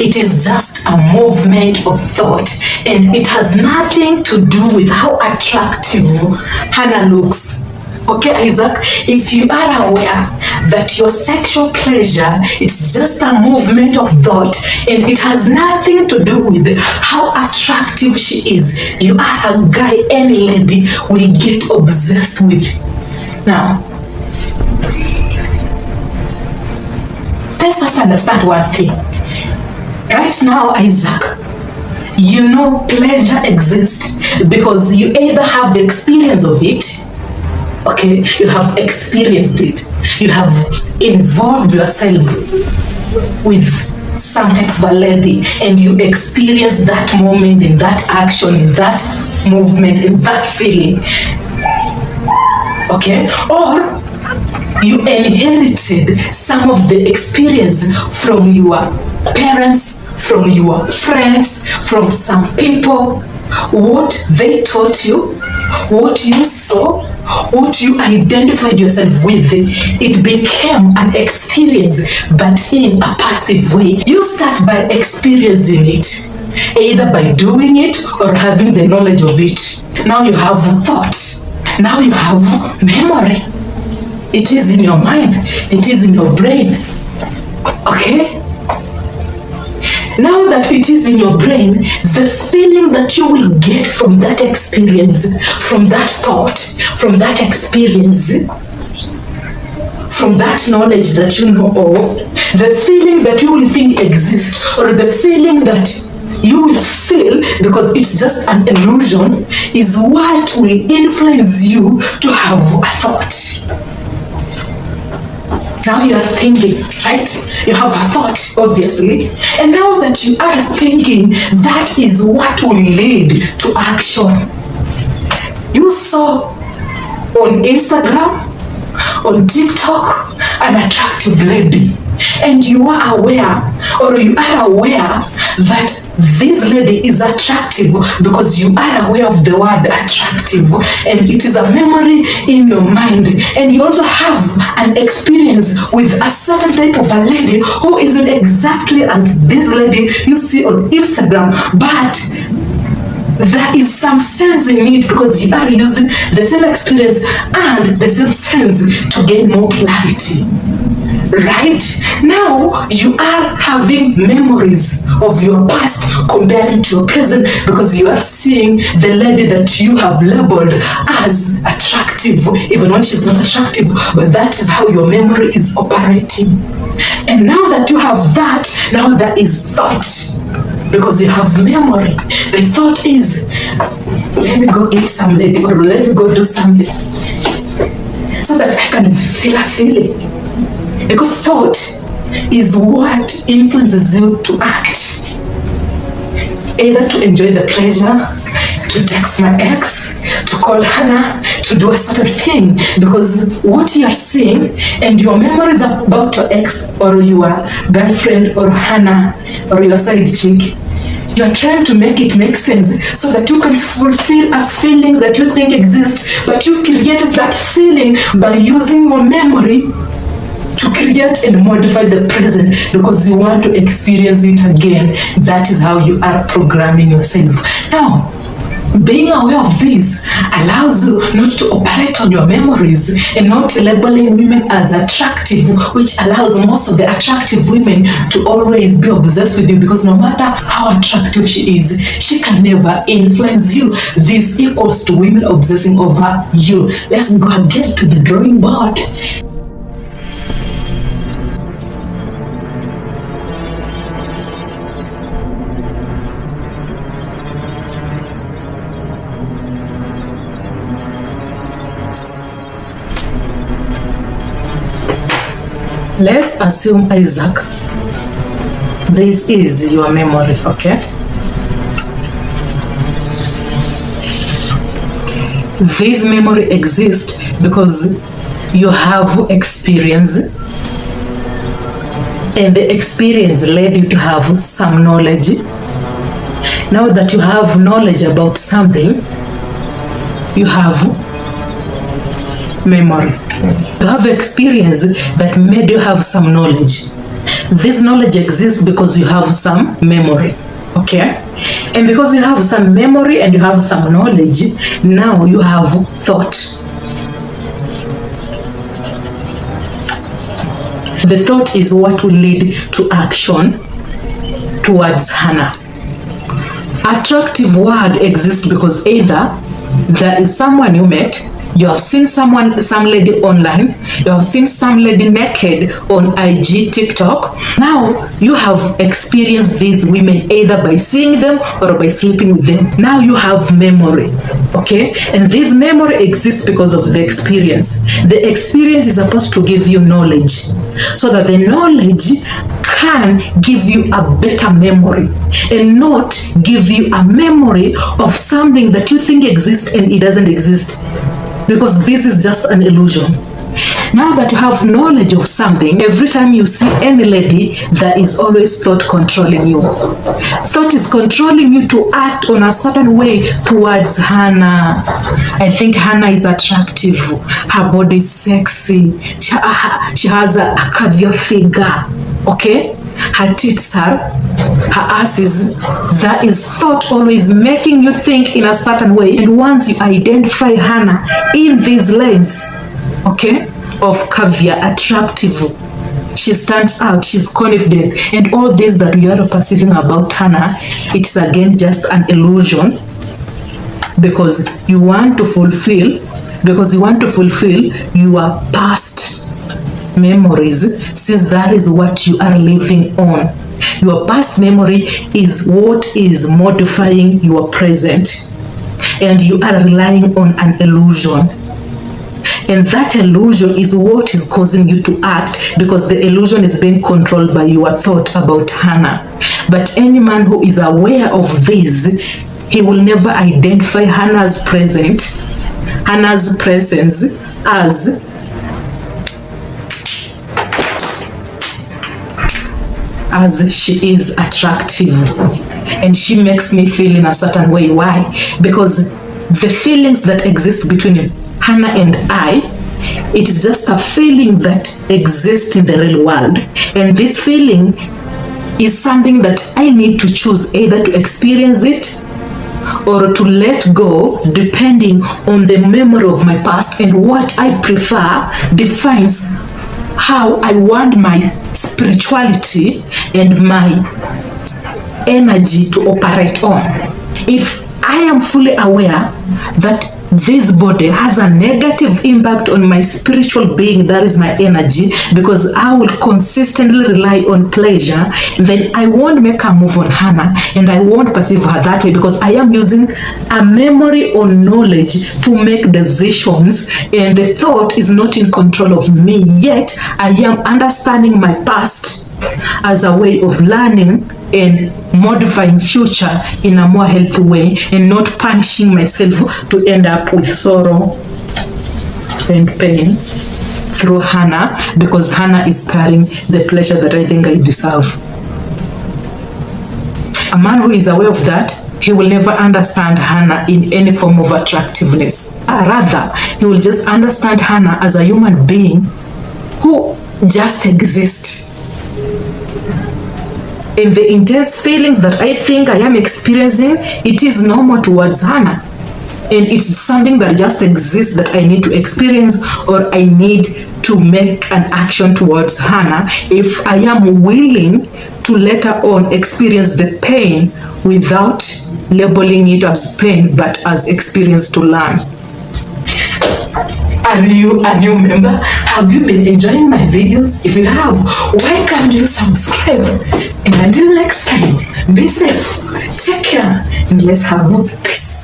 It is just a movement of thought, and it has nothing to do with how attractive Hannah looks. Okay, Isaac, if you are aware that your sexual pleasure is just a movement of thought and it has nothing to do with how attractive she is, you are a guy any lady will get obsessed with. Now, let's first understand one thing. Right now, Isaac, you know pleasure exists because you either have the experience of it. Okay, you have experienced it. You have involved yourself with some type of a lady and you experience that moment, in that action, in that movement, in that feeling. Okay, or you inherited some of the experience from your parents, from your friends, from some people, what they taught you, what you saw, what you identified yourself with. It became an experience, but in a passive way. You start by experiencing it, either by doing it or having the knowledge of it. Now you have thought. Now you have memory. It is in your mind. It is in your brain. Okay? Now that it is in your brain, the feeling that you will get from that experience, from that thought, from that experience, from that knowledge that you know of, the feeling that you will think exists, or the feeling that you will feel because it's just an illusion, is what will influence you to have a thought. Now you are thinking, right? You have a thought, obviously. And now that you are thinking, that is what will lead to action. You saw on Instagram, on TikTok, an attractive lady. And you are aware, or you are aware that this lady is attractive because you are aware of the word attractive, and it is a memory in your mind. And you also have an experience with a certain type of a lady who isn't exactly as this lady you see on Instagram, but there is some sense in it because you are using the same experience and the same sense to gain more clarity. Right? Now you are having memories of your past comparing to your present because you are seeing the lady that you have labeled as attractive, even when she's not attractive, but that is how your memory is operating. And now that you have that, now there is thought because you have memory. The thought is, let me go eat some lady, or let me go do something so that I can feel a feeling. Because thought is what influences you to act. Either to enjoy the pleasure, to text my ex, to call Hannah, to do a certain thing. Because what you are seeing and your memories about your ex or your girlfriend or Hannah or your side chick, you are trying to make it make sense so that you can fulfill a feeling that you think exists, but you created that feeling by using your memory to create and modify the present because you want to experience it again. That is how you are programming yourself. Now, being aware of this allows you not to operate on your memories and not labeling women as attractive, which allows most of the attractive women to always be obsessed with you because no matter how attractive she is, she can never influence you. This equals to women obsessing over you. Let's go again to the drawing board. Let's assume, Isaac, this is your memory, okay? This memory exists because you have experience, and the experience led you to have some knowledge. Now that you have knowledge about something, you have memory. You have experience that made you have some knowledge. This knowledge exists because you have some memory. Okay? And because you have some memory and you have some knowledge, now you have thought. The thought is what will lead to action towards Hannah. Attractive word exists because either there is someone you met, you have seen some lady online, you have seen some lady naked on IG, TikTok. Now you have experienced these women either by seeing them or by sleeping with them. Now you have memory, okay? And this memory exists because of the experience. The experience is supposed to give you knowledge, so that the knowledge can give you a better memory and not give you a memory of something that you think exists and it doesn't exist. Because this is just an illusion. Now that you have knowledge of something, every time you see any lady, there is always thought controlling you. Thought is controlling you to act on a certain way towards Hannah. I think Hannah is attractive. Her body is sexy. She has a curvy figure. Okay? Her tits are, her ass is, that is thought always making you think in a certain way. And once you identify Hannah in this lens, okay, of caviar, attractive, she stands out, she's confident, and all this that we are perceiving about Hannah, it's again just an illusion, because you want to fulfill your past memories, since that is what you are living on. Your past memory is what is modifying your present, and you are relying on an illusion, and that illusion is what is causing you to act, because the illusion is being controlled by your thought about Hannah. But any man who is aware of this, he will never identify Hannah's presence as she is attractive and she makes me feel in a certain way. Why? Because the feelings that exist between Hannah and I, it is just a feeling that exists in the real world, and this feeling is something that I need to choose either to experience it or to let go, depending on the memory of my past, and what I prefer defines how I want my spirituality and my energy to operate on. If I am fully aware that this body has a negative impact on my spiritual being, that is my energy, because I will consistently rely on pleasure, then I won't make a move on Hannah, and I won't perceive her that way, because I am using a memory or knowledge to make decisions, and the thought is not in control of me, yet I am understanding my past as a way of learning and modifying future in a more healthy way, and not punishing myself to end up with sorrow and pain through Hannah, because Hannah is carrying the pleasure that I think I deserve. A man who is aware of that, he will never understand Hannah in any form of attractiveness. Rather, he will just understand Hannah as a human being who just exists. And the intense feelings that I think I am experiencing, it is normal towards Hannah. And it's something that just exists that I need to experience, or I need to make an action towards Hannah if I am willing to later on experience the pain without labeling it as pain, but as experience to learn. Are you a new member? Have you been enjoying my videos? If you have, why can't you subscribe? And until next time, be safe, take care, and let's have peace.